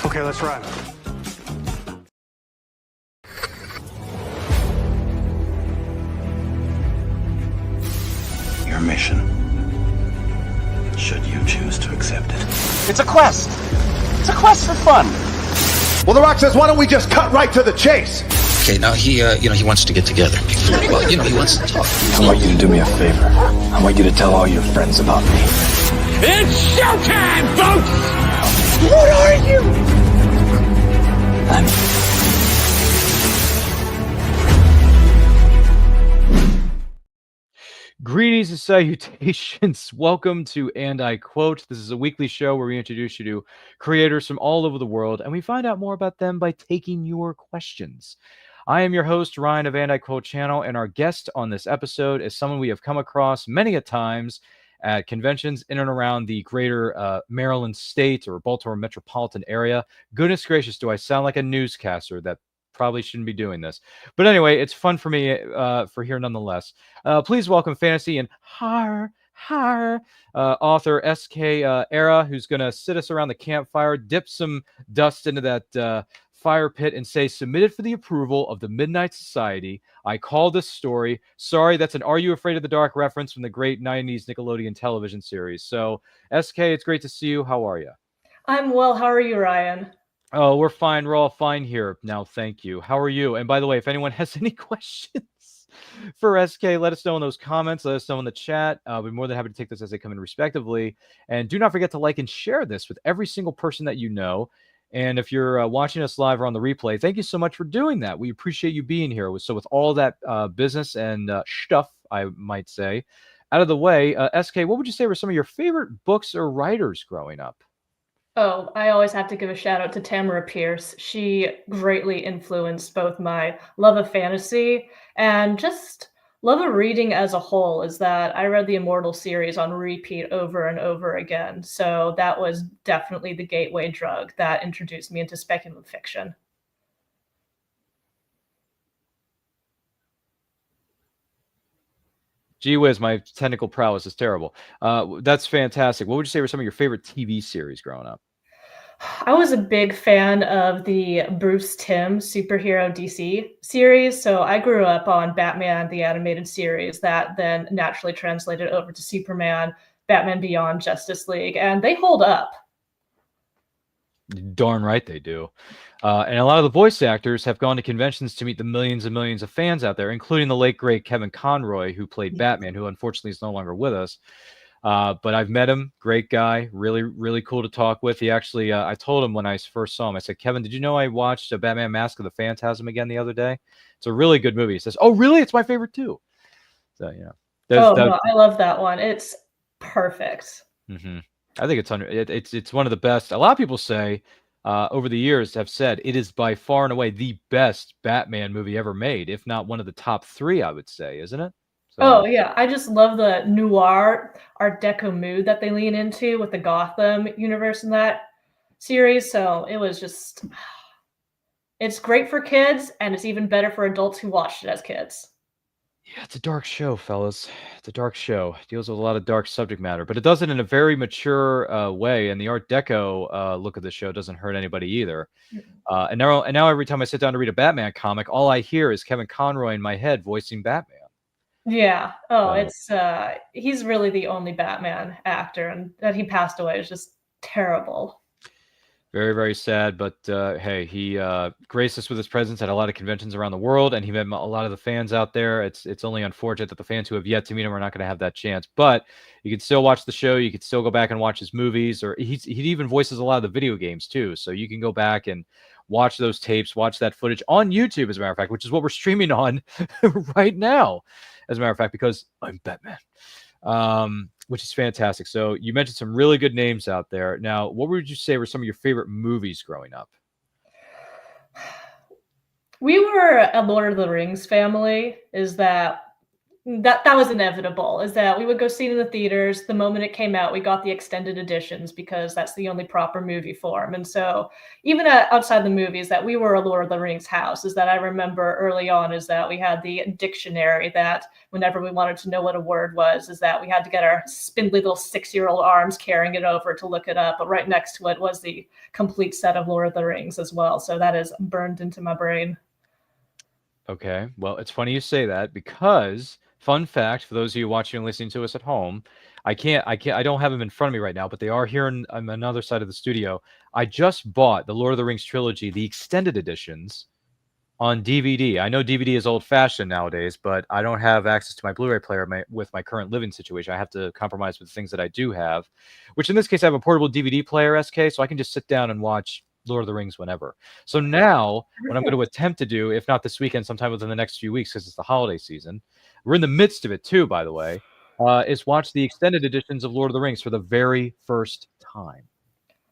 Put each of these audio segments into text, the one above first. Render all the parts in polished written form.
Okay, let's run. Your mission, should you choose to accept it. It's a quest. It's a quest for fun. Well, The Rock says, why don't we just cut right to the chase? Okay, now he wants to get together. Well, he wants to talk. I want you to do me a favor. I want you to tell all your friends about me. It's showtime, folks! What are you? Greetings and salutations. Welcome to And I Quote. This is a weekly show where we introduce you to creators from all over the world, and we find out more about them by taking your questions. I am your host, Ryan of And I Quote channel, and our guest on this episode is someone we have come across many a times at conventions in and around the greater Maryland state or Baltimore metropolitan area. Goodness gracious, do I sound like a newscaster? That probably shouldn't be doing this. But anyway, it's fun for me for here nonetheless. Please welcome fantasy and author S.K. Ehra, who's going to sit us around the campfire, dip some dust into that fire pit and say, submitted for the approval of the Midnight Society. I call this story. Sorry, that's an Are You Afraid of the Dark reference from the great 90s Nickelodeon television series. So, SK, it's great to see you. How are you? I'm well. How are you, Ryan? Oh, we're fine. We're all fine here now. Thank you. How are you? And by the way, if anyone has any questions for SK, let us know in those comments. Let us know in the chat. I'll be more than happy to take this as they come in respectively. And do not forget to like and share this with every single person that you know. And if you're watching us live or on the replay, thank you so much for doing that. We appreciate you being here. So with all that business and stuff, I might say, out of the way, SK, what would you say were some of your favorite books or writers growing up? Oh, I always have to give a shout out to Tamara Pierce. She greatly influenced both my love of fantasy and just love of reading as a whole. Is that I read the Immortal series on repeat over and over again. So that was definitely the gateway drug that introduced me into speculative fiction. Gee whiz, my technical prowess is terrible. That's fantastic. What would you say were some of your favorite TV series growing up? I was a big fan of the Bruce Timm superhero DC series. So I grew up on Batman, the animated series that then naturally translated over to Superman, Batman Beyond, Justice League, and they hold up. Darn right they do. And a lot of the voice actors have gone to conventions to meet the millions and millions of fans out there, including the late, great Kevin Conroy, who played Batman, who unfortunately is no longer with us. But I've met him. Great guy. Really, really cool to talk with. He actually, I told him when I first saw him, I said, Kevin, did you know I watched Batman Mask of the Phantasm again the other day? It's a really good movie. He says, oh, really? It's my favorite too. So, yeah. No, I love that one. It's perfect. Mm-hmm. I think it's one of the best. A lot of people say over the years have said it is by far and away the best Batman movie ever made, if not one of the top three, I would say, isn't it? So, oh, yeah. I just love the noir Art Deco mood that they lean into with the Gotham universe in that series. So it was just, it's great for kids, and it's even better for adults who watched it as kids. Yeah, it's a dark show, fellas. It's a dark show. It deals with a lot of dark subject matter, but it does it in a very mature way. And the Art Deco look of the show doesn't hurt anybody either. And now every time I sit down to read a Batman comic, all I hear is Kevin Conroy in my head voicing Batman. Yeah. Oh, it's he's really the only Batman actor, and that he passed away is just terrible. Very, very sad, but hey, he graced us with his presence at a lot of conventions around the world, and he met a lot of the fans out there. It's only unfortunate that the fans who have yet to meet him are not going to have that chance, but you can still watch the show. You can still go back and watch his movies, or he even voices a lot of the video games too, so you can go back and watch those tapes, watch that footage on YouTube, as a matter of fact, which is what we're streaming on right now, as a matter of fact, because I'm Batman. Which is fantastic. So you mentioned some really good names out there. Now, what would you say were some of your favorite movies growing up? We were a Lord of the Rings family. Is that that was inevitable, is that we would go see it in the theaters. The moment it came out, we got the extended editions because that's the only proper movie form. And so even outside the movies, that we were a Lord of the Rings house, is that I remember early on is that we had the dictionary that whenever we wanted to know what a word was, is that we had to get our spindly little 6-year-old arms carrying it over to look it up. But right next to it was the complete set of Lord of the Rings as well. So that is burned into my brain. Okay. Well, it's funny you say that because fun fact for those of you watching and listening to us at home, I don't have them in front of me right now, but they are here on another side of the studio. I just bought the Lord of the Rings trilogy, the extended editions on DVD. I know DVD is old fashioned nowadays, but I don't have access to my Blu-ray player with my current living situation. I have to compromise with the things that I do have, which in this case, I have a portable DVD player, SK, so I can just sit down and watch Lord of the Rings whenever. So now what I'm going to attempt to do, if not this weekend, sometime within the next few weeks, because it's the holiday season, we're in the midst of it too, by the way, is watch the extended editions of Lord of the Rings for the very first time.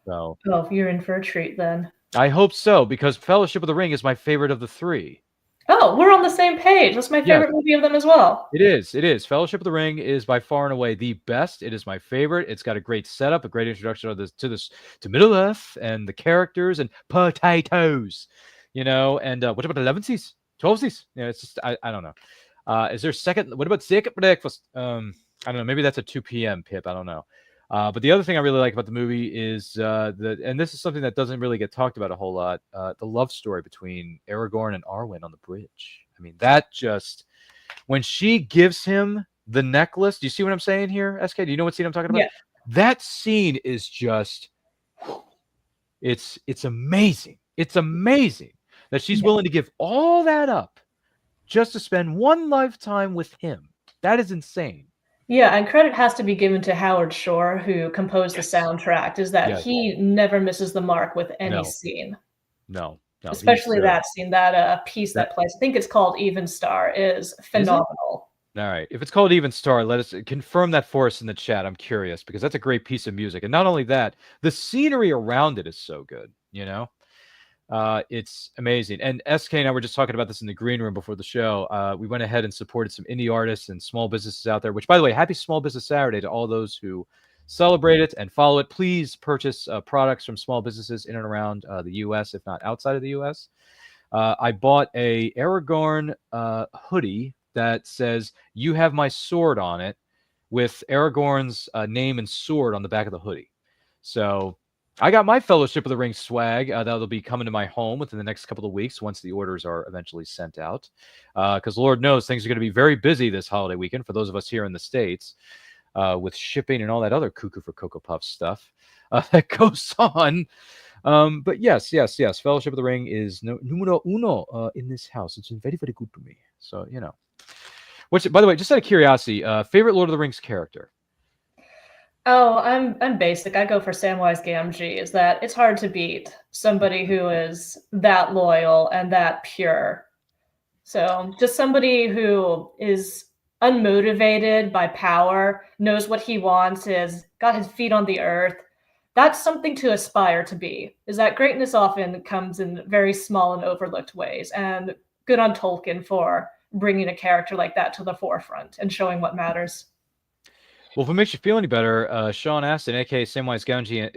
So Oh, you're in for a treat then. I hope so, because Fellowship of the Ring is my favorite of the three. Oh, we're on the same page. That's my favorite movie of them as well. It is. It is. Fellowship of the Ring is by far and away the best. It is my favorite. It's got a great setup, a great introduction to Middle Earth and the characters and potatoes, And what about 11th, 12th? It's just I don't know. Is there a second? What about second breakfast? I don't know. Maybe that's a 2 p.m. Pip. I don't know. But the other thing I really like about the movie is and this is something that doesn't really get talked about a whole lot, the love story between Aragorn and Arwen on the bridge. I mean, that just, when she gives him the necklace, do you see what I'm saying here, SK? Do you know what scene I'm talking about? Yeah. That scene is just, it's amazing. It's amazing that she's willing to give all that up just to spend one lifetime with him. That is insane. Yeah, and credit has to be given to Howard Shore, who composed the soundtrack, is that he never misses the mark with any scene. No. Especially that scene, that piece that plays. I think it's called Even Star, is phenomenal. All right. If it's called Even Star, let us confirm that for us in the chat. I'm curious because that's a great piece of music. And not only that, the scenery around it is so good, It's amazing. And SK and I were just talking about this in the green room before the show. We went ahead and supported some indie artists and small businesses out there, which, by the way, happy Small Business Saturday to all those who celebrate it and follow it. Please purchase products from small businesses in and around the U.S., if not outside of the U.S. I bought a Aragorn hoodie that says, "You have my sword" on it, with Aragorn's name and sword on the back of the hoodie. So I got my Fellowship of the Ring swag that'll be coming to my home within the next couple of weeks once the orders are eventually sent out. Because Lord knows things are going to be very busy this holiday weekend for those of us here in the States with shipping and all that other cuckoo for Cocoa Puff stuff that goes on. But yes. Fellowship of the Ring is numero uno in this house. It's very, very good to me. So, Which, by the way, just out of curiosity, favorite Lord of the Rings character? Oh, I'm basic. I go for Samwise Gamgee. Is that it's hard to beat somebody who is that loyal and that pure. So just somebody who is unmotivated by power, knows what he wants, is got his feet on the earth. That's something to aspire to be. Is that greatness often comes in very small and overlooked ways. And good on Tolkien for bringing a character like that to the forefront and showing what matters. Well, if it makes you feel any better, Sean Astin, aka Samwise Gamgee,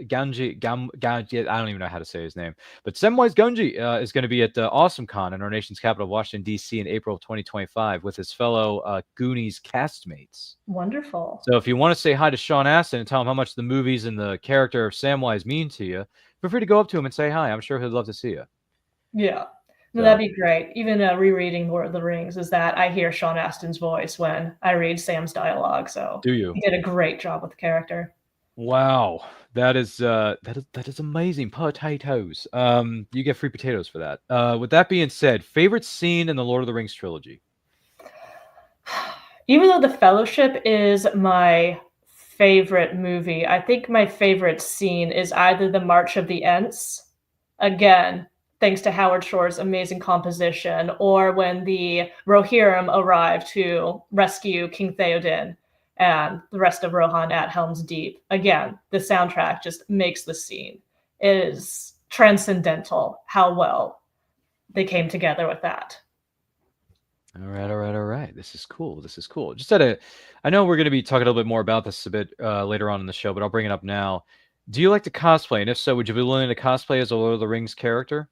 I don't even know how to say his name, but Samwise Gamgee is going to be at AwesomeCon in our nation's capital, Washington, D.C. in April of 2025 with his fellow Goonies castmates. Wonderful. So if you want to say hi to Sean Astin and tell him how much the movies and the character of Samwise mean to you, feel free to go up to him and say hi. I'm sure he'd love to see you. Yeah. No, that'd be great. Even rereading Lord of the Rings is that I hear Sean Astin's voice when I read Sam's dialogue. So do you? He did a great job with the character. Wow, that is amazing. Potatoes. You get free potatoes for that. With that being said, favorite scene in the Lord of the Rings trilogy? Even though The Fellowship is my favorite movie, I think my favorite scene is either the March of the Ents. Again, thanks to Howard Shore's amazing composition, or when the Rohirrim arrive to rescue King Theoden and the rest of Rohan at Helm's Deep. Again, the soundtrack just makes the scene. It is transcendental how well they came together with that. All right, all right, all right. This is cool. This is cool. I know we're going to be talking a little bit more about this a bit later on in the show, but I'll bring it up now. Do you like to cosplay? And if so, would you be willing to cosplay as a Lord of the Rings character?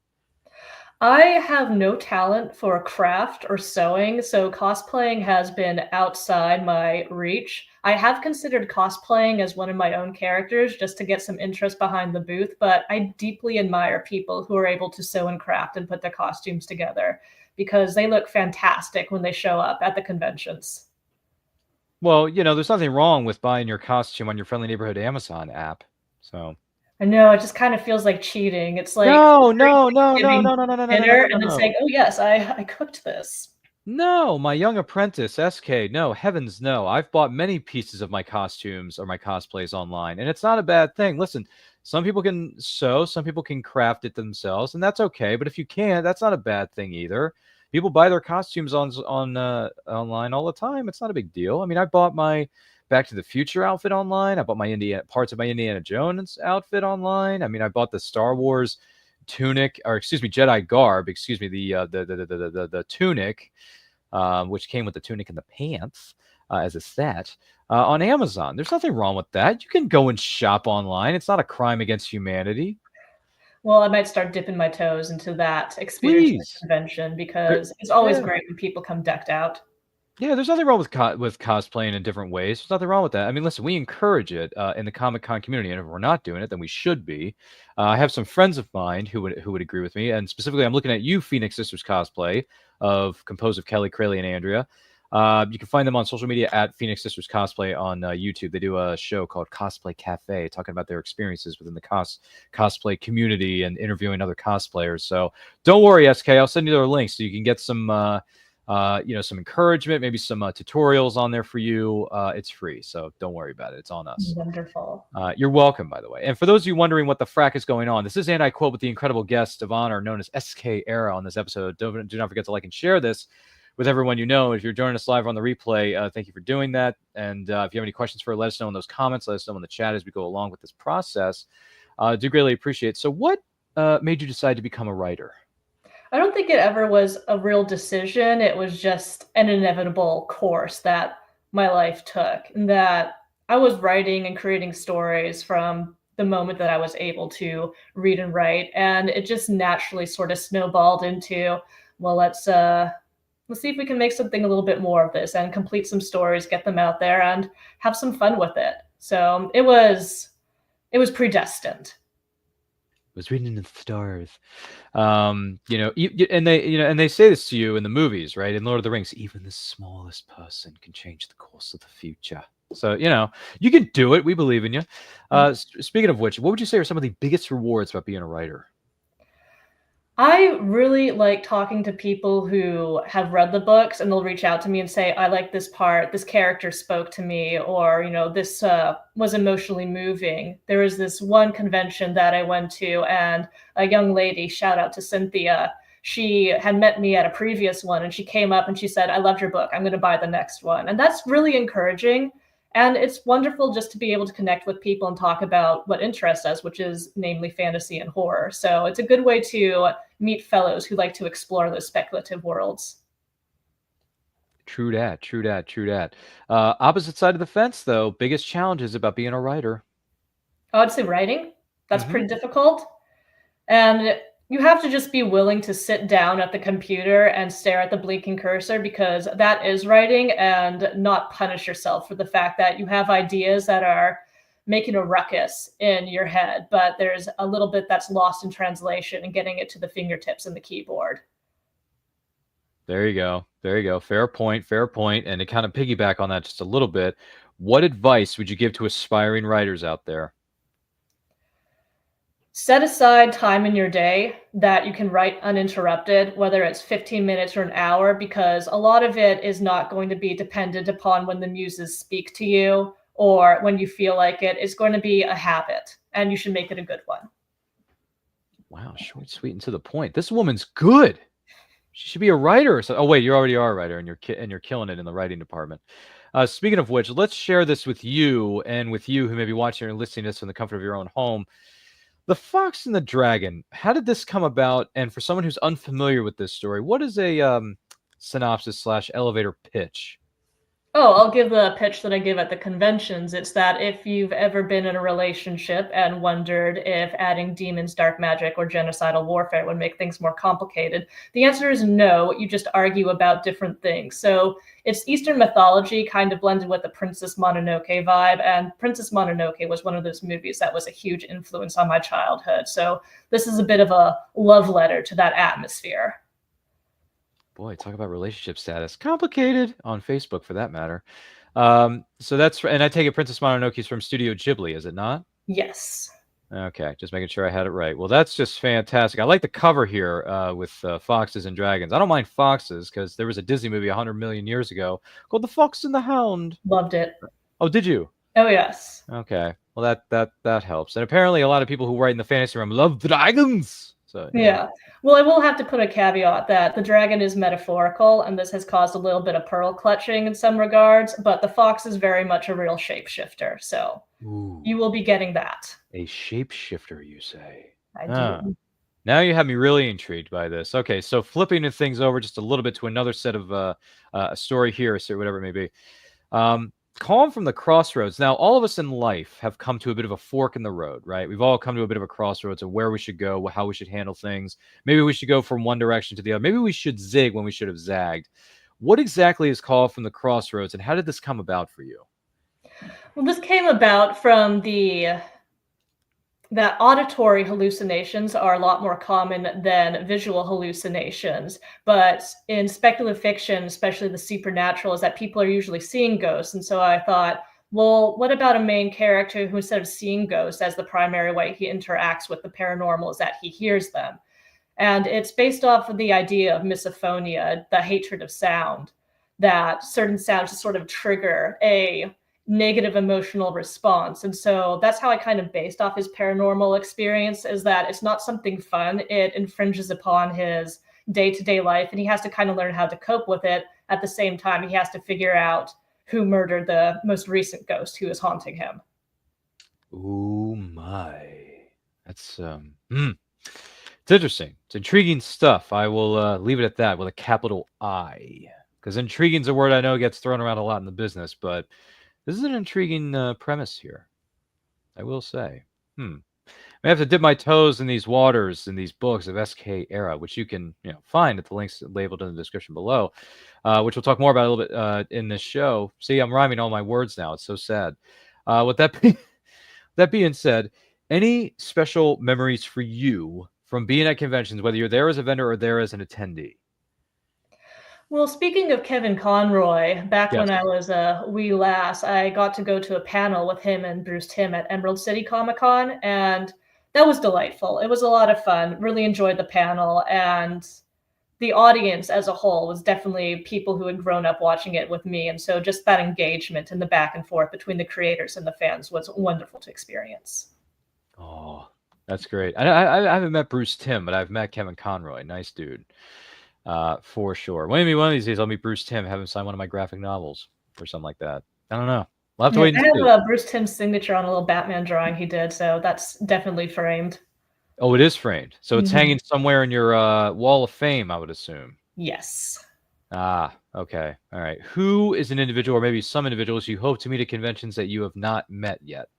I have no talent for craft or sewing, so cosplaying has been outside my reach. I have considered cosplaying as one of my own characters just to get some interest behind the booth, but I deeply admire people who are able to sew and craft and put their costumes together because they look fantastic when they show up at the conventions. Well, there's nothing wrong with buying your costume on your friendly neighborhood Amazon app. So I know, it just kind of feels like cheating. It's like no, ordering no, no, no, Thanksgiving no, no, no, no, no, no, dinner no, and then no. saying, "Oh yes, I cooked this." No, my young apprentice, SK. No, heavens no. I've bought many pieces of my costumes or my cosplays online, and it's not a bad thing. Listen, some people can sew, some people can craft it themselves, and that's okay. But if you can't, that's not a bad thing either. People buy their costumes on online all the time. It's not a big deal. I mean, I bought my Back to the Future outfit online. I bought my parts of my Indiana Jones outfit online. I mean, I bought the Star Wars tunic, or excuse me, Jedi garb. Excuse me, the tunic, which came with the tunic and the pants as a set on Amazon. There's nothing wrong with that. You can go and shop online. It's not a crime against humanity. Well, I might start dipping my toes into that experience at the Please. convention because it's always Yeah. great when people come decked out. Yeah, there's nothing wrong with cosplaying in different ways. There's nothing wrong with that. I mean, listen, we encourage it in the Comic Con community, and if we're not doing it, then we should be. I have some friends of mine who would agree with me, and specifically, I'm looking at you, Phoenix Sisters Cosplay, composed of Kelly, Crayley, and Andrea. You can find them on social media at Phoenix Sisters Cosplay on YouTube. They do a show called Cosplay Cafe, talking about their experiences within the cosplay community and interviewing other cosplayers. So don't worry, SK. I'll send you their links so you can get some. Some encouragement, maybe some tutorials on there for you. It's free, so don't worry about it. It's on us. Wonderful. You're welcome, by the way. And for those of you wondering what the frack is going on, this is, and I quote, with the incredible guest of honor known as SK Ehra on this episode. Do not forget to like and share this with everyone you know. If you're joining us live on the replay, thank you for doing that. And if you have any questions for her, let us know in those comments. Let us know in the chat as we go along with this process. Do greatly appreciate. So what made you decide to become a writer? I don't think it ever was a real decision. It was just an inevitable course that my life took, and that I was writing and creating stories from the moment that I was able to read and write, and it just naturally sort of snowballed into, well, let's see if we can make something a little bit more of this and complete some stories, get them out there, and have some fun with it. So it was predestined. Was written in the stars. And they say this to you in the movies, right? In Lord of the Rings, even the smallest person can change the course of the future. So, you can do it. We believe in you. Speaking of which, what would you say are some of the biggest rewards about being a writer? I really like talking to people who have read the books and they'll reach out to me and say, I like this part, this character spoke to me, or, this was emotionally moving. There was this one convention that I went to, and a young lady, shout out to Cynthia, she had met me at a previous one, and she came up and she said, I loved your book. I'm going to buy the next one. And that's really encouraging. And it's wonderful just to be able to connect with people and talk about what interests us, which is namely fantasy and horror. So it's a good way to meet fellows who like to explore those speculative worlds. True that, true that, true that. Opposite side of the fence, though, biggest challenges about being a writer. I'd say writing. That's pretty difficult. And you have to just be willing to sit down at the computer and stare at the blinking cursor, because that is writing, and not punish yourself for the fact that you have ideas that are making a ruckus in your head, but there's a little bit that's lost in translation and getting it to the fingertips and the keyboard. There you go. There you go. Fair point. Fair point. And to kind of piggyback on that just a little bit, what advice would you give to aspiring writers out there? Set aside time in your day that you can write uninterrupted, whether it's 15 minutes or an hour, because a lot of it is not going to be dependent upon when the muses speak to you or when you feel like it. It's going to be a habit, and you should make it a good one. Wow, short, sweet, and to the point. This woman's good. She should be a writer. So, oh wait, you already are a writer, and you're killing it in the writing department. Speaking of which, let's share this with you, and with you who may be watching or listening to this in the comfort of your own home. The Fox and the Dragon. How did this come about? And for someone who's unfamiliar with this story, what is a synopsis / elevator pitch. Oh, I'll give the pitch that I give at the conventions. It's that if you've ever been in a relationship and wondered if adding demons, dark magic, or genocidal warfare would make things more complicated, the answer is no. You just argue about different things. So it's Eastern mythology kind of blended with the Princess Mononoke vibe. And Princess Mononoke was one of those movies that was a huge influence on my childhood. So this is a bit of a love letter to that atmosphere. Boy, talk about relationship status. Complicated on Facebook, for that matter. So that's, and I take it Princess Mononoke is from Studio Ghibli, is it not? Yes. Okay, just making sure I had it right. Well, that's just fantastic. I like the cover here with foxes and dragons. I don't mind foxes because there was a Disney movie 100 million years ago called The Fox and the Hound. Loved it. Oh, did you? Oh, yes. Okay. Well, that helps. And apparently a lot of people who write in the fantasy realm love dragons. So, yeah. Well, I will have to put a caveat that the dragon is metaphorical, and this has caused a little bit of pearl clutching in some regards, but the fox is very much a real shapeshifter, so you will be getting that. A shapeshifter, you say? I do. Now you have me really intrigued by this. Okay, so flipping things over just a little bit to another set of a story here, or whatever it may be. Calm from the Crossroads. Now, all of us in life have come to a bit of a fork in the road, right? We've all come to a bit of a crossroads of where we should go, how we should handle things. Maybe we should go from one direction to the other. Maybe we should zig when we should have zagged. What exactly is Call from the Crossroads, and how did this come about for you? Well, this came about from that auditory hallucinations are a lot more common than visual hallucinations. But in speculative fiction, especially the supernatural, is that people are usually seeing ghosts. And so I thought, well, what about a main character who, instead of seeing ghosts as the primary way he interacts with the paranormal, is that he hears them? And it's based off of the idea of misophonia, the hatred of sound, that certain sounds just sort of trigger a negative emotional response. And so that's how I kind of based off his paranormal experience, is that it's not something fun. It infringes upon his day-to-day life, and he has to kind of learn how to cope with it. At the same time, he has to figure out who murdered the most recent ghost who is haunting him. Oh my. That's it's interesting. It's intriguing stuff. I will leave it at that with a capital I, because intriguing is a word I know gets thrown around a lot in the business, but this is an intriguing premise here, I will say. I have to dip my toes in these waters, in these books of S.K. Ehra, which you can find at the links labeled in the description below, which we'll talk more about a little bit in this show. See, I'm rhyming all my words now. It's so sad. With that being said, any special memories for you from being at conventions, whether you're there as a vendor or there as an attendee? Well, speaking of Kevin Conroy, back when I was a wee lass, I got to go to a panel with him and Bruce Timm at Emerald City Comic Con, and that was delightful. It was a lot of fun. Really enjoyed the panel, and the audience as a whole was definitely people who had grown up watching it with me, and so just that engagement and the back and forth between the creators and the fans was wonderful to experience. Oh, that's great. I haven't met Bruce Timm, but I've met Kevin Conroy. Nice dude. For sure. Maybe one of these days I'll meet Bruce Timm, have him sign one of my graphic novels or something like that. I don't know. We'll have to wait and see. I have Bruce Timm's signature on a little Batman drawing he did, so that's definitely framed. Oh, it is framed. So it's hanging somewhere in your wall of fame, I would assume. Yes. Ah, okay. All right. Who is an individual, or maybe some individuals you hope to meet at conventions that you have not met yet?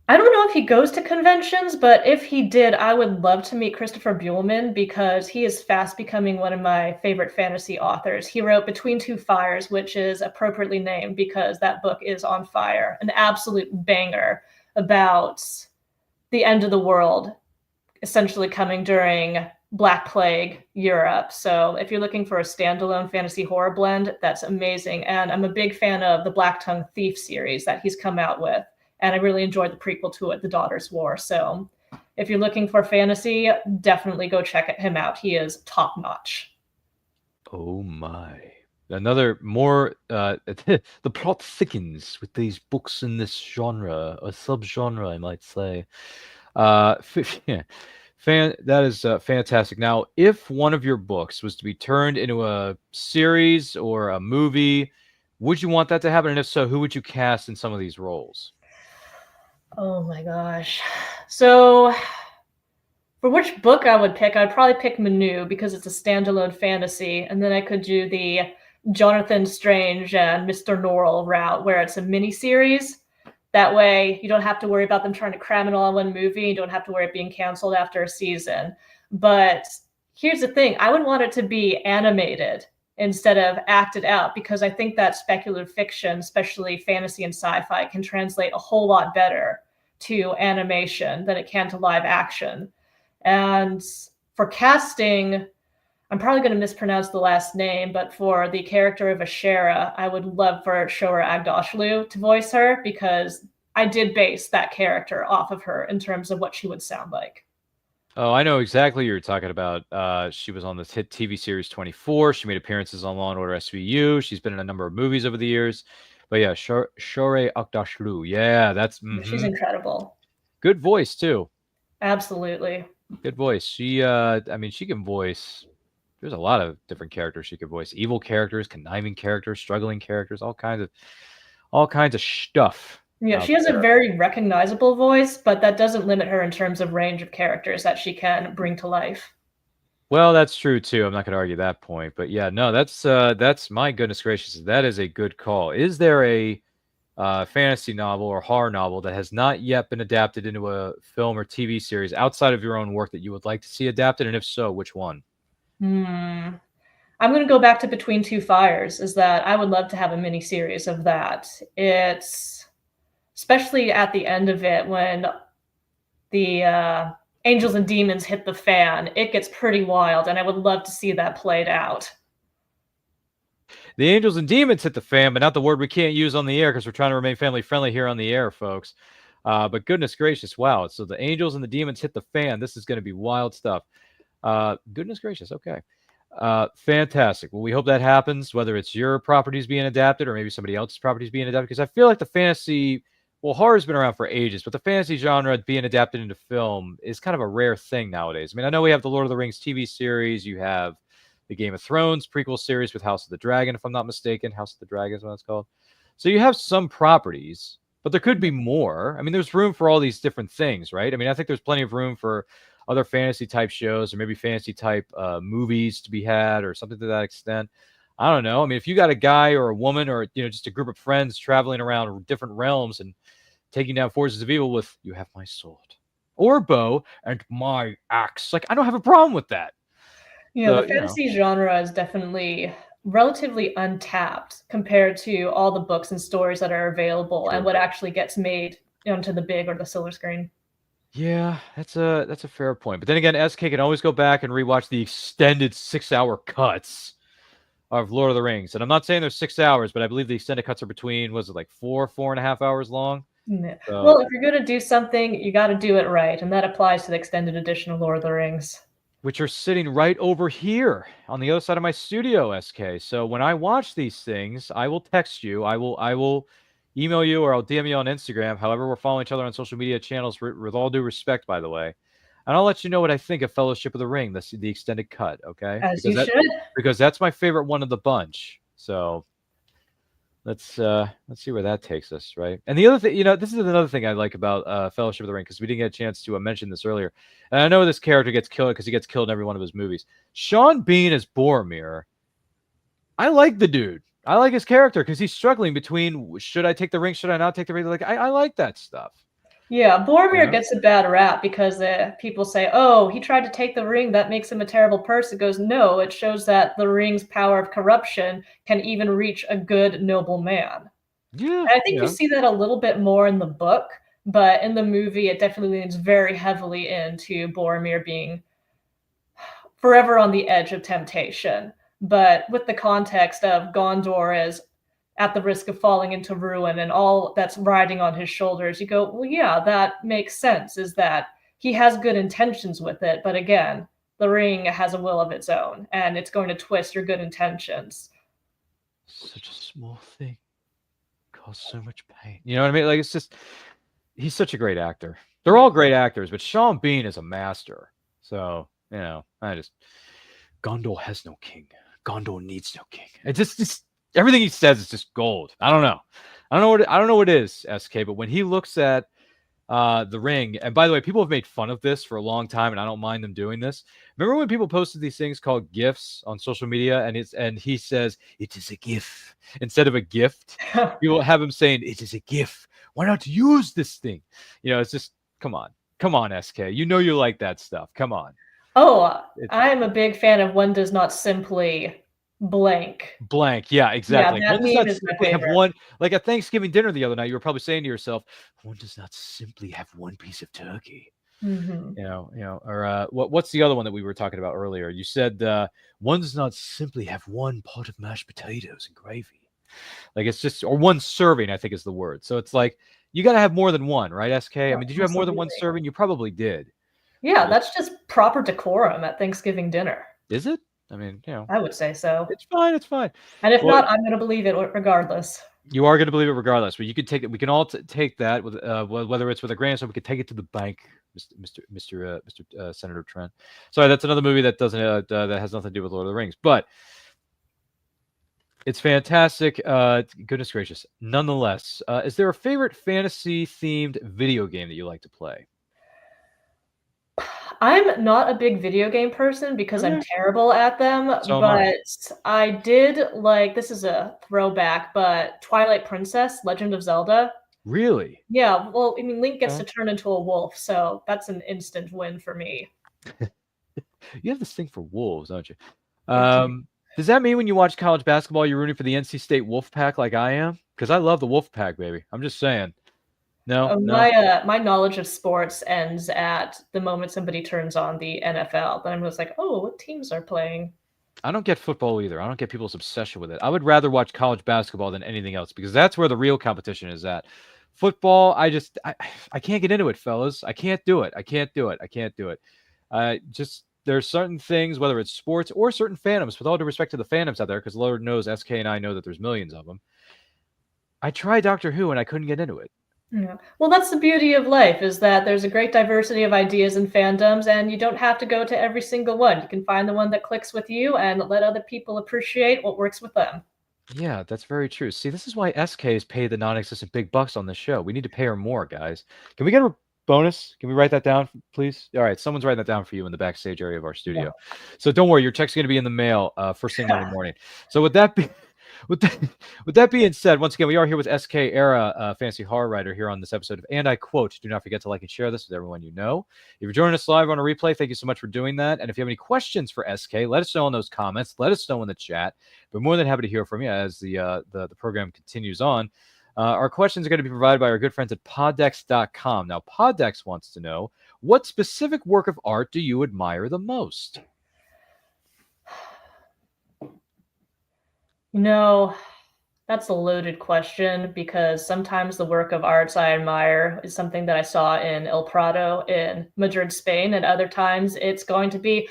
I don't know if he goes to conventions, but if he did, I would love to meet Christopher Buehlman, because he is fast becoming one of my favorite fantasy authors. He wrote Between Two Fires, which is appropriately named because that book is on fire, an absolute banger about the end of the world, essentially coming during Black Plague Europe. So if you're looking for a standalone fantasy horror blend, that's amazing. And I'm a big fan of the Black Tongue Thief series that he's come out with. And I really enjoyed the prequel to it, The Daughter's War. So if you're looking for fantasy, definitely go check him out. He is top notch. Oh my. Another more, the plot thickens with these books in this genre, a subgenre, I might say. That is fantastic. Now, if one of your books was to be turned into a series or a movie, would you want that to happen? And if so, who would you cast in some of these roles? Oh my gosh. So For which book I would pick, I'd probably pick Minu because it's a standalone fantasy, and then I could do the Jonathan Strange and Mr. Norrell route where it's a mini-series. That way, you don't have to worry about them trying to cram it all in one movie. You don't have to worry about being canceled after a season. But here's the thing. I would want it to be animated instead of acted out because I think that speculative fiction, especially fantasy and sci-fi, can translate a whole lot better to animation than it can to live action. And for casting, I'm probably going to mispronounce the last name, but for the character of Ashera, I would love for Shohreh Aghdashloo to voice her because I did base that character off of her in terms of what she would sound like. Oh, I know exactly what you're talking about. She was on this hit TV series 24. She made appearances on Law and Order SVU. She's been in a number of movies over the years. But yeah, Shohreh Aghdashloo. Yeah, that's She's incredible. good voice too. Absolutely. Good voice. She she can voice. There's a lot of different characters she could voice. Evil characters, conniving characters, struggling characters, all kinds of stuff. Yeah, she has a very recognizable voice, but that doesn't limit her in terms of range of characters that she can bring to life. Well, that's true too. I'm not going to argue that point, but yeah, no, that's my goodness gracious. That is a good call. Is there a fantasy novel or horror novel that has not yet been adapted into a film or TV series outside of your own work that you would like to see adapted? And if so, which one? I'm going to go back to Between Two Fires, is that I would love to have a mini series of that. It's especially at the end of it when the angels and demons hit the fan, it gets pretty wild, and I would love to see that played out. The angels and demons hit the fan, but not the word we can't use on the air because we're trying to remain family friendly here on the air, folks. But goodness gracious, wow. So the angels and the demons hit the fan. This is going to be wild stuff. Goodness gracious. Okay. Fantastic. Well, we hope that happens, whether it's your properties being adapted or maybe somebody else's properties being adapted, because I feel like the fantasy, well, horror's been around for ages, but the fantasy genre being adapted into film is kind of a rare thing nowadays. I mean, I know we have the Lord of the Rings TV series. You have the Game of Thrones prequel series with House of the Dragon, if I'm not mistaken. House of the Dragon is what it's called. So you have some properties, but there could be more. I mean, there's room for all these different things, right? I mean, I think there's plenty of room for other fantasy type shows or maybe fantasy type movies to be had or something to that extent. I don't know. I mean, if you got a guy or a woman or, just a group of friends traveling around different realms and taking down forces of evil with, you have my sword or bow and my axe. Like, I don't have a problem with that. Yeah, the fantasy genre is definitely relatively untapped compared to all the books and stories that are available and what actually gets made onto the big or the silver screen. Yeah, that's a fair point. But then again, SK can always go back and rewatch the extended 6-hour cuts of Lord of the Rings. And I'm not saying they're 6 hours, but I believe the extended cuts are between, was it like 4.5 hours long? Yeah. So, well, if you're going to do something, you got to do it right. And that applies to the extended edition of Lord of the Rings, which are sitting right over here on the other side of my studio, SK. So when I watch these things, I will text you. I will email you or I'll DM you on Instagram. However, we're following each other on social media channels with all due respect, by the way. And I'll let you know what I think of Fellowship of the Ring, the extended cut, okay? Because that's my favorite one of the bunch. So let's see where that takes us, right? And the other thing, this is another thing I like about Fellowship of the Ring, because we didn't get a chance to mention this earlier. And I know this character gets killed because he gets killed in every one of his movies. Sean Bean as Boromir. I like the dude. I like his character because he's struggling between, should I take the ring, should I not take the ring? Like, I like that stuff. Yeah, Boromir gets a bad rap because people say, oh, he tried to take the ring, that makes him a terrible person. It goes, no, it shows that the ring's power of corruption can even reach a good, noble man. Yeah, and I think you see that a little bit more in the book, but in the movie, it definitely leans very heavily into Boromir being forever on the edge of temptation. But with the context of Gondor is at the risk of falling into ruin and all that's riding on his shoulders, you go, well, yeah, that makes sense, is that he has good intentions with it. But again, the ring has a will of its own, and it's going to twist your good intentions. Such a small thing cause so much pain. You know what I mean? Like, it's just, he's such a great actor. They're all great actors, but Sean Bean is a master. So, Gondor has no king. Gondor needs no king. It just everything he says is just gold. I don't know what it is, SK, but when he looks at The Ring. And by the way, people have made fun of this for a long time, and I don't mind them doing this. Remember when people posted these things called GIFs on social media, and he says it is a GIF instead of a gift? People have him saying it is a GIF. Why not use this thing? It's just come on, SK. You know you like that stuff. Come on. Oh, I'm a big fan of one does not simply blank. Yeah, exactly. Yeah, that one does meme not is my simply have favorite. one, like at Thanksgiving dinner the other night, you were probably saying to yourself, one does not simply have one piece of turkey. Mm-hmm. Or what's the other one that we were talking about earlier? You said one does not simply have one pot of mashed potatoes and gravy. Like it's just, or one serving, I think is the word. So it's like, you got to have more than one, right, SK? I mean, did you have more than one serving? You probably did. Yeah, that's just proper decorum at Thanksgiving dinner. Is it? I mean, I would say so. It's fine. It's fine. And if not, I'm going to believe it regardless. You are going to believe it regardless, but you could take it. We can all take that with whether it's with a grain of salt. We could take it to the bank, Mr. Senator Trent. Sorry, that's another movie that doesn't that has nothing to do with Lord of the Rings, but it's fantastic. Goodness gracious! Nonetheless, is there a favorite fantasy themed video game that you like to play? I'm not a big video game person because I'm terrible at them, So but I did like, this is a throwback, but Twilight Princess, Legend of Zelda. Really? Yeah, well, I mean, Link gets to turn into a wolf, so that's an instant win for me. You have this thing for wolves, don't you? Does that mean when you watch college basketball, you're rooting for the NC State Wolfpack like I am? Because I love the Wolfpack, baby. I'm just saying. No. My knowledge of sports ends at the moment somebody turns on the NFL. Then I'm just like, oh, what teams are playing? I don't get football either. I don't get people's obsession with it. I would rather watch college basketball than anything else because that's where the real competition is at. Football, I can't get into it, fellas. I can't do it. Just there's certain things, whether it's sports or certain fandoms, with all due respect to the fandoms out there, because Lord knows SK and I know that there's millions of them. I tried Doctor Who and I couldn't get into it. Yeah. Well, that's the beauty of life, is that there's a great diversity of ideas and fandoms, and you don't have to go to every single one. You can find the one that clicks with you and let other people appreciate what works with them. Yeah, that's very true. See, this is why SK is paid the non-existent big bucks on this show. We need to pay her more, guys. Can we get a bonus? Can we write that down, please? All right, someone's writing that down for you in the backstage area of our studio. Yeah. So don't worry, your check's going to be in the mail first thing Monday morning. So with that with that being said, once again, we are here with SK Ehra, fantasy horror writer, here on this episode of And I Quote. Do not forget to like and share this with everyone you know. If you're joining us live on a replay, thank you so much for doing that. And if you have any questions for SK, let us know in those comments. Let us know in the chat. We're more than happy to hear from you as the program continues on. Our questions are going to be provided by our good friends at poddex.com. Now, Poddex wants to know, what specific work of art do you admire the most? That's a loaded question, because sometimes the work of arts I admire is something that I saw in El Prado in Madrid, Spain, and other times it's going to be,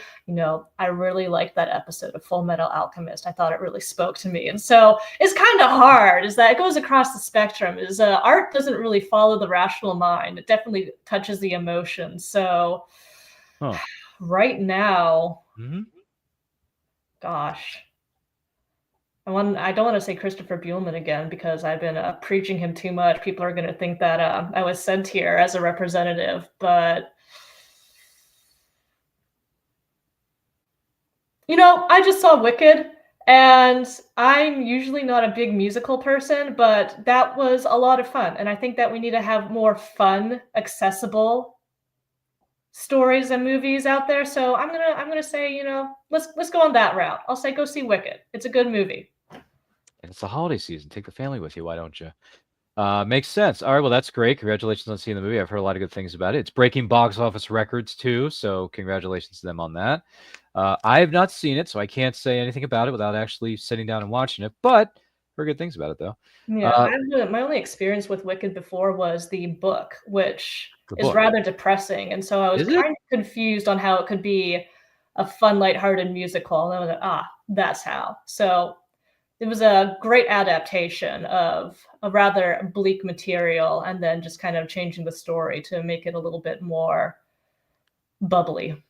I really liked that episode of Full Metal Alchemist. I thought it really spoke to me. And so it's kind of hard, is that it goes across the spectrum, is art doesn't really follow the rational mind. It definitely touches the emotions. So right now, gosh, I don't want to say Christopher Buehlman again, because I've been preaching him too much. People are going to think that I was sent here as a representative, but I just saw Wicked, and I'm usually not a big musical person, but that was a lot of fun, and I think that we need to have more fun, accessible stories and movies out there. So I'm gonna say, let's go on that route. I'll say go see Wicked. It's a good movie. And it's the holiday season. Take the family with you. Why don't you? Makes sense. All right. Well, that's great. Congratulations on seeing the movie. I've heard a lot of good things about it. It's breaking box office records too. So congratulations to them on that. I have not seen it, so I can't say anything about it without actually sitting down and watching it. But heard good things about it though. Yeah, my only experience with Wicked before was the book, which is rather depressing, and so I was kind of confused on how it could be a fun, lighthearted musical. And I was like, that's how. So it was a great adaptation of a rather bleak material, and then just kind of changing the story to make it a little bit more bubbly.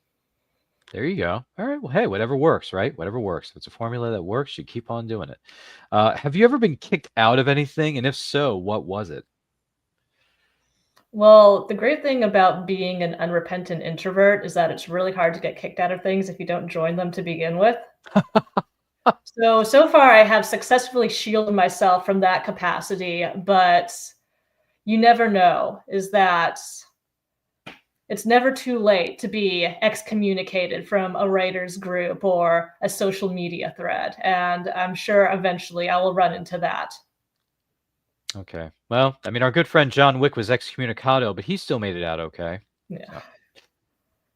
There you go. All right. Well, hey, whatever works, right? Whatever works. If it's a formula that works, you keep on doing it. Have you ever been kicked out of anything? And if so, what was it? Well, the great thing about being an unrepentant introvert is that it's really hard to get kicked out of things if you don't join them to begin with. So far I have successfully shielded myself from that capacity, but you never know, is that it's never too late to be excommunicated from a writer's group or a social media thread, and I'm sure eventually I will run into that. Okay. Well, I mean, our good friend John Wick was excommunicado, but he still made it out okay. Yeah. So,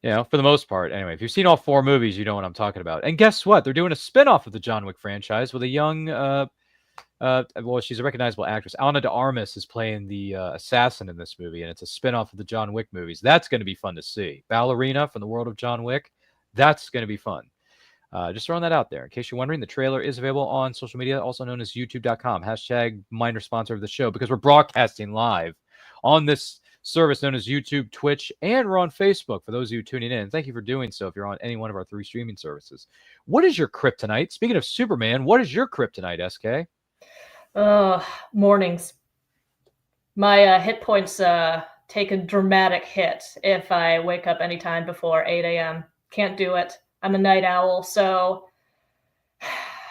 you know, for the most part. Anyway, if you've seen all 4 movies, you know what I'm talking about. And guess what? They're doing a spin-off of the John Wick franchise with a young, well, she's a recognizable actress. Ana de Armas is playing the assassin in this movie, and it's a spin-off of the John Wick movies. That's going to be fun to see. Ballerina from the world of John Wick. That's going to be fun. Just throwing that out there. In case you're wondering, the trailer is available on social media, also known as youtube.com. Hashtag minor sponsor of the show, because we're broadcasting live on this service known as YouTube, Twitch, and we're on Facebook for those of you tuning in. Thank you for doing so if you're on any one of our 3 streaming services. What is your kryptonite? Speaking of Superman, what is your kryptonite, SK? Mornings. My hit points take a dramatic hit if I wake up anytime before 8 a.m. Can't do it. I'm a night owl, so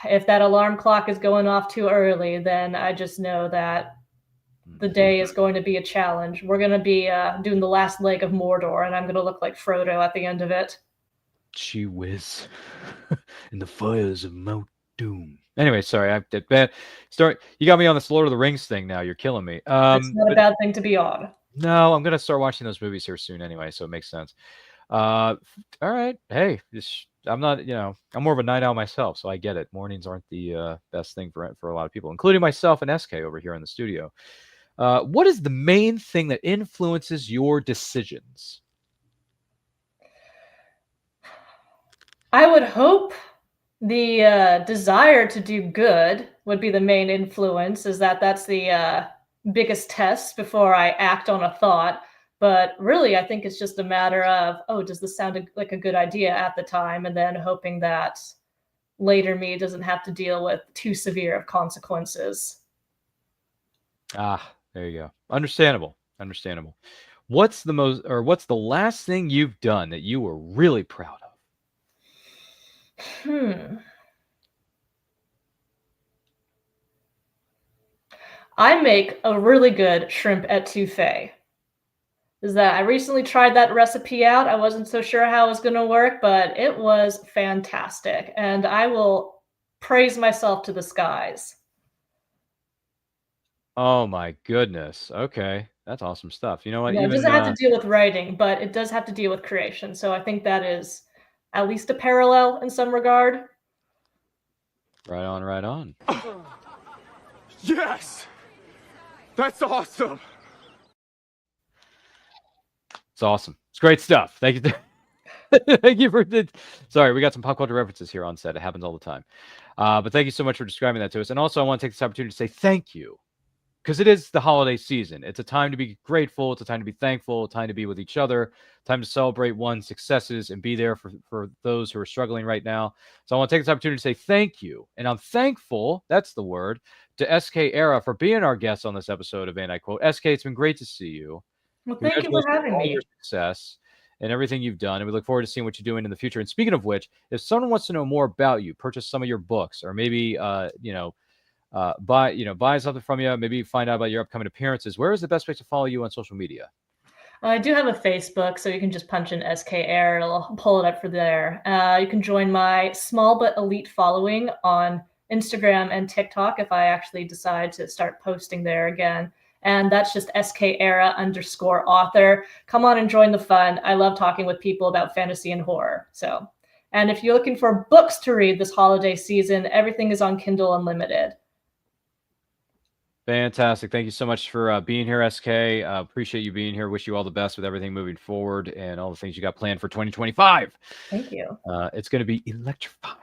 if that alarm clock is going off too early, then I just know that the day is going to be a challenge. We're going to be doing the last leg of Mordor, and I'm going to look like Frodo at the end of it. Gee whiz. In the fires of Mount Doom. Anyway, sorry, I did bad. You got me on this Lord of the Rings thing now. You're killing me. It's not a bad thing to be on. No, I'm going to start watching those movies here soon anyway, so it makes sense. All right. Hey, I'm not, I'm more of a night owl myself, so I get it. Mornings aren't the best thing for a lot of people, including myself and SK over here in the studio. What is the main thing that influences your decisions? I would hope the desire to do good would be the main influence, is that's the biggest test before I act on a thought. But really, I think it's just a matter of, does this sound like a good idea at the time? And then hoping that later me doesn't have to deal with too severe of consequences. Ah, there you go. Understandable. What's the last thing you've done that you were really proud of? I make a really good shrimp etouffee. Is that I recently tried that recipe out. I wasn't so sure how it was going to work, but it was fantastic. And I will praise myself to the skies. Oh my goodness. Okay. That's awesome stuff. You know what? Yeah, it doesn't have to deal with writing, but it does have to deal with creation. So I think that is at least a parallel in some regard. Right on. Yes! That's awesome! It's awesome. It's great stuff. Thank you. Thank you for sorry, we got some pop culture references here on set. It happens all the time. But thank you so much for describing that to us. And also, I want to take this opportunity to say thank you, because it is the holiday season. It's a time to be grateful. It's a time to be thankful. A time to be with each other. Time to celebrate one's successes and be there for those who are struggling right now. So I want to take this opportunity to say thank you. And I'm thankful, that's the word, to SK Ehra for being our guest on this episode of And I Quote. SK, it's been great to see you. Well, thank you for having me. Your success and everything you've done, and we look forward to seeing what you're doing in the future. And speaking of which, if someone wants to know more about you, purchase some of your books, or maybe buy something from you, maybe find out about your upcoming appearances, where is the best place to follow you on social media? I do have a Facebook, so you can just punch in SK Air. It'll pull it up for there. You can join my small but elite following on Instagram and TikTok if I actually decide to start posting there again. And that's just SKEra_author. Come on and join the fun. I love talking with people about fantasy and horror. So, and if you're looking for books to read this holiday season, everything is on Kindle Unlimited. Fantastic. Thank you so much for being here, SK. Appreciate you being here. Wish you all the best with everything moving forward and all the things you got planned for 2025. Thank you. It's going to be electrifying.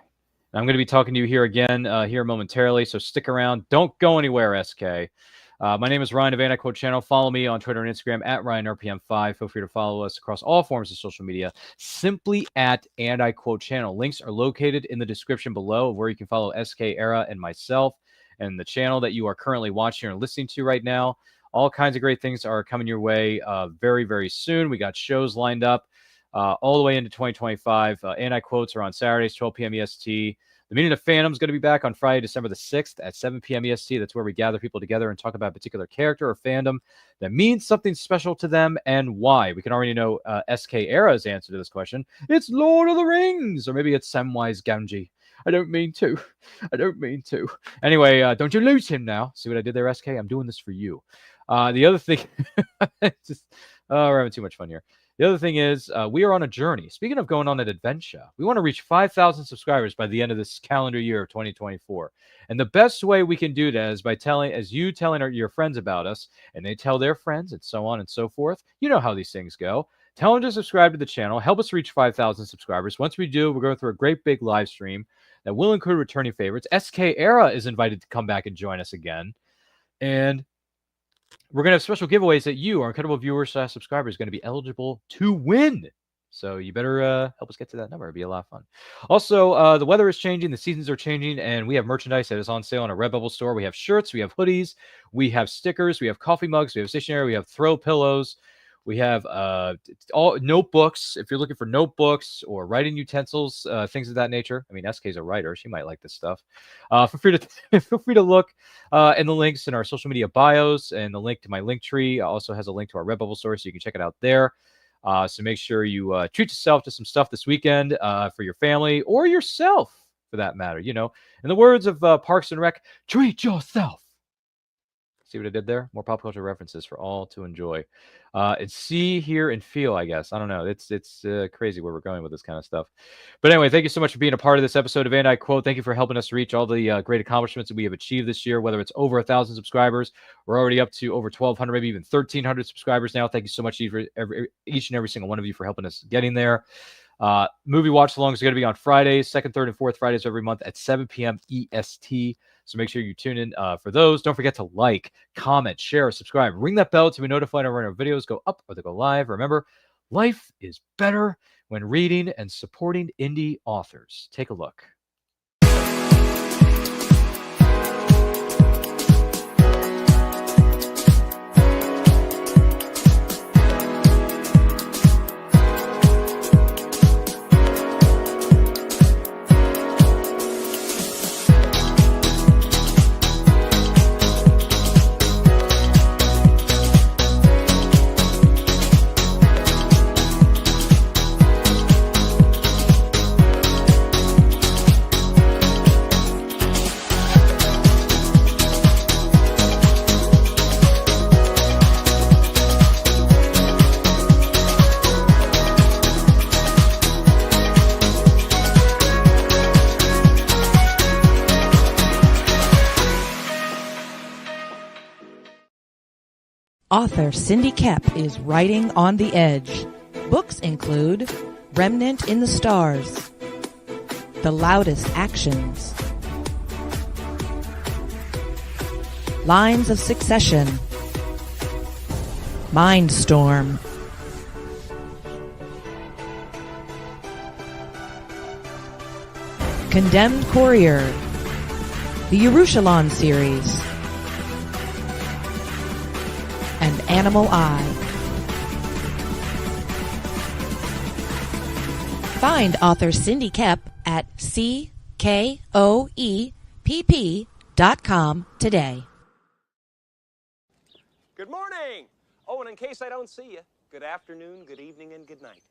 I'm going to be talking to you here again here momentarily, so stick around. Don't go anywhere, SK. My name is Ryan of And I Quote Channel. Follow me on Twitter and Instagram at RyanRPM5. Feel free to follow us across all forms of social media, simply at And I Quote Channel. Links are located in the description below, where you can follow SK Ehra and myself and the channel that you are currently watching or listening to right now. All kinds of great things are coming your way very, very soon. We got shows lined up all the way into 2025. Anti-Quotes are on Saturdays, 12 p.m. EST. The Meaning of Phantom is going to be back on Friday, December the 6th at 7 p.m. EST. That's where we gather people together and talk about a particular character or fandom that means something special to them and why. We can already know SK Ehra's answer to this question. It's Lord of the Rings, or maybe it's Samwise Gamgee. I don't mean to. Anyway, don't you lose him now. See what I did there, SK? I'm doing this for you. The other thing, we're having too much fun here. The other thing is we are on a journey. Speaking of going on an adventure, we want to reach 5,000 subscribers by the end of this calendar year of 2024. And the best way we can do that is by telling your friends about us, and they tell their friends, and so on and so forth. You know how these things go. Tell them to subscribe to the channel. Help us reach 5,000 subscribers. Once we do, we're going through a great big live stream that will include returning favorites. SK Ehra is invited to come back and join us again. And we're going to have special giveaways that you, our incredible viewers / subscribers, going to be eligible to win. So you better help us get to that number. It'd be a lot of fun. Also, the weather is changing. The seasons are changing. And we have merchandise that is on sale in our Redbubble store. We have shirts. We have hoodies. We have stickers. We have coffee mugs. We have stationery. We have throw pillows. We have all notebooks. If you're looking for notebooks or writing utensils, things of that nature. I mean, SK's a writer. She might like this stuff. Feel free to look in the links in our social media bios, and the link to my link tree also has a link to our Redbubble store, so you can check it out there. So make sure you treat yourself to some stuff this weekend for your family or yourself, for that matter. You know, in the words of Parks and Rec, treat yourself. See what I did there? More pop culture references for all to enjoy. And see, hear, and feel, I guess. I don't know. It's crazy where we're going with this kind of stuff. But anyway, thank you so much for being a part of this episode of Anti-Quote. Thank you for helping us reach all the great accomplishments that we have achieved this year, whether it's over 1,000 subscribers. We're already up to over 1,200, maybe even 1,300 subscribers now. Thank you so much, each and every single one of you, for helping us getting there. Movie watch-alongs are going to be on Fridays, second, third, and fourth Fridays every month at 7 p.m. EST. So make sure you tune in for those. Don't forget to like, comment, share, subscribe. Ring that bell to be notified when our videos go up or they go live. Remember, life is better when reading and supporting indie authors. Take a look. Author Cindy Kep is writing on the edge. Books include Remnant in the Stars, The Loudest Actions, Lines of Succession, Mindstorm, Condemned Courier, the Yerushalayim series, and Animal Eye. Find author Cindy Kep at CKOEPP.com today. Good morning. Oh, and in case I don't see you, good afternoon, good evening, and good night.